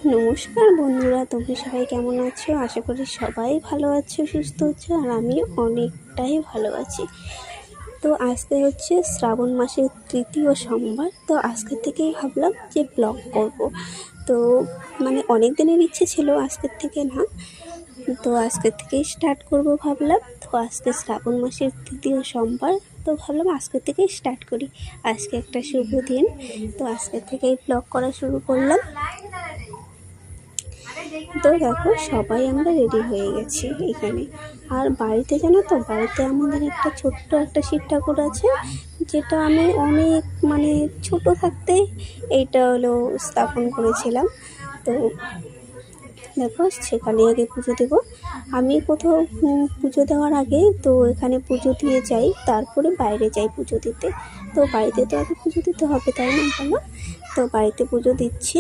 নমস্কার বন্ধুরা, তোমরা সবাই কেমন আছো? আশা করি সবাই ভালো আছো, সুস্থ আছো, আর আমি অনেকটাই ভালো আছি। তো আজকে হচ্ছে শ্রাবণ মাসের তৃতীয় সোমবার। তো আজকে থেকেই ভাবলাম যে ব্লগ করব। তো অনেক দিনের ইচ্ছে ছিল, আজকের থেকে না, তো আজকের থেকেই স্টার্ট করব ভাবলাম। তো আজকে শ্রাবণ মাসের তৃতীয় সোমবার, তো ভাবলাম আজকে থেকেই স্টার্ট করি। আজকে একটা শুভ দিন, তো আজকে থেকেই ব্লগ করা শুরু করলাম। তো দেখো, সবাই আমরা রেডি হয়ে গেছি এখানে। আর বাড়িতে জানো তো, বাড়িতে আমাদের একটা ছোট্ট একটা শিব ঠাকুর আছে, যেটা আমি অনেক ছোট থাকতে এইটা হলো স্থাপন করেছিলাম। তো দেখো, সেখানে আগে পুজো দেবো। আমি কোথাও পুজো দেওয়ার আগে তো এখানে পুজো দিয়ে যাই, তারপরে বাইরে যাই পুজো দিতে। তো বাড়িতে তো আগে পুজো দিতে হবে, তাই না বলো? তো বাড়িতে পুজো দিচ্ছি।